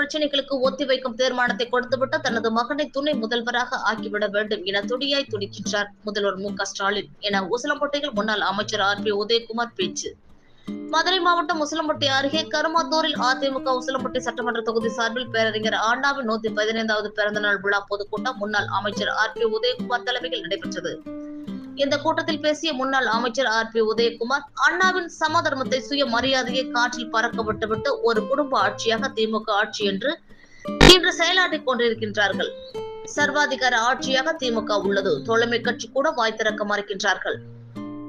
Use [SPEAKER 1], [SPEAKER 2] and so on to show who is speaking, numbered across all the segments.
[SPEAKER 1] பிரச்சனைகளுக்கு ஒத்திவைக்கும் தீர்மானத்தை கொடுத்துவிட்டு தனது மகனை துணை முதல்வராக ஆக்கிவிட வேண்டும் என துடியாய் துடிக்கின்றார் முதல்வர் மு.க.ஸ்டாலின் என உசிலம்பட்டியில் முன்னாள் அமைச்சர் ஆர்.பி. உதயகுமார் பேச்சு. மதுரை மாவட்டம் உசிலம்பட்டி அருகே கருமாத்தூரில் அதிமுக உசிலம்பட்டி சட்டமன்ற தொகுதி சார்பில் பேரறிஞர் அண்ணாவின் 115வது பிறந்த நாள் விழா பொதுக்கூட்டம் முன்னாள் அமைச்சர் ஆர்.பி. உதயகுமார் தலைமையில் நடைபெற்றது. இந்த கூட்டத்தில் பேசிய முன்னாள் அமைச்சர் ஆர்.பி. உதயகுமார், அண்ணாவின் சமதர்மத்தை சுய மரியாதையை காற்றில் பறக்க விட்டுவிட்டு ஒரு குடும்ப ஆட்சியாக திமுக ஆட்சி என்று இன்று செயலாற்றிக் கொண்டிருக்கின்றார்கள். சர்வாதிகார ஆட்சியாக திமுக உள்ளது. தோழமை கட்சி கூட வாய் திறக்க மறுக்கின்றார்கள்.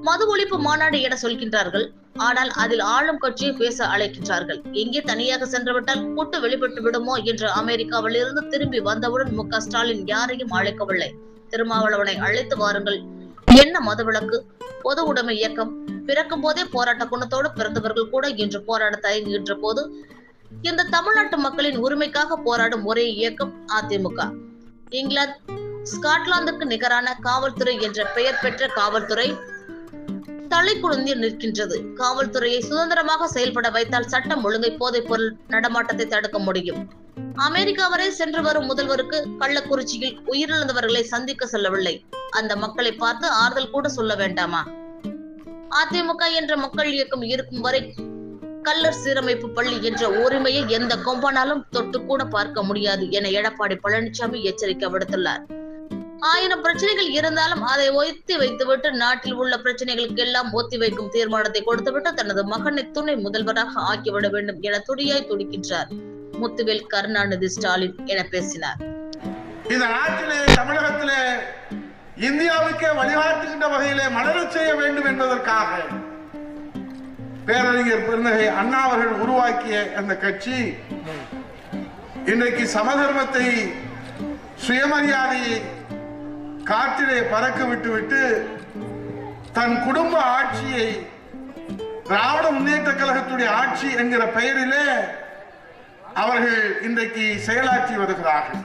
[SPEAKER 1] மது ஒழிப்பு மாநாடு என சொல்கின்றார்கள். ஆனால் அதில் ஆளும் கட்சியை பேச அழைக்கின்றார்கள். எங்கே தனியாக சென்றுவிட்டால் கூட்டு வெளிப்பட்டு விடுமோ என்று அமெரிக்காவில் இருந்து திரும்பி வந்தவுடன் மு.க.ஸ்டாலின் யாரையும் அழைக்கவில்லை. திருமாவளவனை அழைத்து வாருங்கள். என்ன மதுவிலக்கு, பொது உடைமை இயக்கம், பிறக்கும் போதே போராட்ட குணத்தோடு பிறந்தவர்கள் கூட இன்று போராட தயங்குகின்ற போது இந்த தமிழ்நாட்டு மக்களின் உரிமைக்காக போராடும் ஒரே இயக்கம் அதிமுக. இங்கிலாந்து, ஸ்காட்லாந்துக்கு நிகரான காவல்துறை என்ற பெயர் பெற்ற காவல்துறை தலை குனிந்து நிற்கின்றது. காவல்துறையை சுதந்திரமாக செயல்பட வைத்தால் சட்டம் ஒழுங்கை போதைப் பொருள் நடமாட்டத்தை தடுக்க முடியும். அமெரிக்கா வரை சென்று வரும் முதல்வருக்கு கள்ளக்குறிச்சியில் உயிரிழந்தவர்களை சந்திக்க செல்லவில்லை. அந்த மக்களை பார்த்து ஆறுதல் கூட சொல்ல வேண்டாமா? அதிமுக என்ற மக்கள் இயக்கம் இருக்கும் வரை கள்ளர் சீரமைப்பு பள்ளி என்ற உரிமையை எந்த கொம்பானாலும் தொட்டு கூட பார்க்க முடியாது என எடப்பாடி பழனிசாமி எச்சரிக்கை விடுத்துள்ளார். 1000 பிரச்சனைகள் இருந்தாலும் அதை ஒத்தி வைத்துவிட்டு நாட்டில் உள்ள பிரச்சனைகளுக்கு எல்லாம் ஒத்திவைக்கும் தீர்மானத்தை கொடுத்துவிட்டு தனது மகனை துணை முதல்வராக ஆக்கிவிட வேண்டும் என துடியாய் துடிக்கின்றார் முத்துவேல் கருணாநிதி ஸ்டாலின் என பேசினார்.
[SPEAKER 2] இந்த நாட்டிலே, தமிழகத்திலே இந்தியாவுக்கே வழிகாட்டுகின்ற வகையிலே மலரச் செய்ய வேண்டும் என்பதற்காக பேரறிஞர் பெருந்தகை அண்ணா அவர்கள் உருவாக்கிய அந்த கட்சி இன்றைக்கு சமதர்மத்தை, சுயமரியாதையை காற்றிலே பறக்க விட்டுவிட்டு தன் குடும்ப ஆட்சியை திராவிட முன்னேற்ற கழகத்துடைய ஆட்சி என்கிற பெயரிலே அவர்கள் இன்றைக்கு செயலாற்றி வருகிறார்கள்.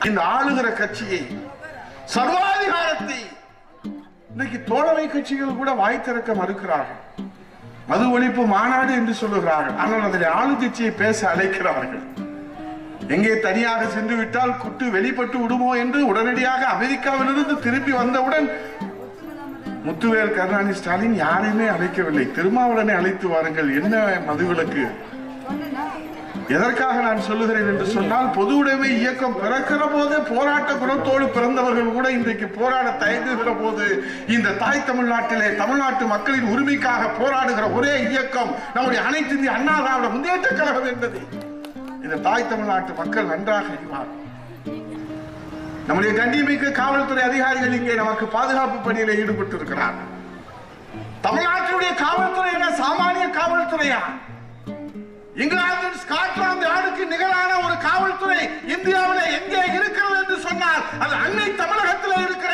[SPEAKER 2] இந்த ஆளுகிற கட்சியை, சர்வாதிகாரத்தை இன்றைக்கு தோழமை கட்சிகள் கூட வாய் திறக்க மறுக்கிறார்கள். மது ஒழிப்பு மாநாடு என்று சொல்லுகிறார்கள். ஆனால் அதில் ஆளுங்கட்சியை பேச அழைக்கிறார்கள். எங்கே தனியாக சென்று விட்டால் குட்டு வெளிப்பட்டு விடுமோ என்று உடனடியாக அமெரிக்காவிலிருந்து திரும்பி வந்தவுடன் முத்துவேல் கருணாநிதி ஸ்டாலின் யாரையுமே அழைக்கவில்லை. திருமாவளவனை அழைத்து வாருங்கள். என்ன மதுவிலக்கு? எதற்காக நான் சொல்லுகிறேன் என்று சொன்னால், பொது உடைமை இயக்கம் பிறக்கிற போது போராட்ட குணத்தோடு பிறந்தவர்கள் கூட இன்றைக்கு போராட தயங்குகிற போது இந்த தாய் தமிழ்நாட்டிலே தமிழ்நாட்டு மக்களின் உரிமைக்காக போராடுகிற ஒரே இயக்கம் நம்முடைய அனைத்து இந்திய அண்ணா திராவிட முன்னேற்ற கழகம் என்பது இந்த தாய் தமிழ்நாட்டு மக்கள் நன்றாக அறிவார். நம்முடைய கண்ணியமிக்க காவல்துறை அதிகாரிகள் இங்கே நமக்கு பாதுகாப்பு பணியில் ஈடுபட்டு இருக்கிறார். தமிழ்நாட்டினுடைய காவல்துறை என சாமானிய காவல்துறையா? இங்கிலாந்து, ஸ்காட்லாந்து நாடுக்கு நிகரான ஒரு காவல்துறை இந்தியாவில் எங்கே இருக்கிறது என்று சொன்னால் அது அன்னை தமிழகத்தில் இருக்கிற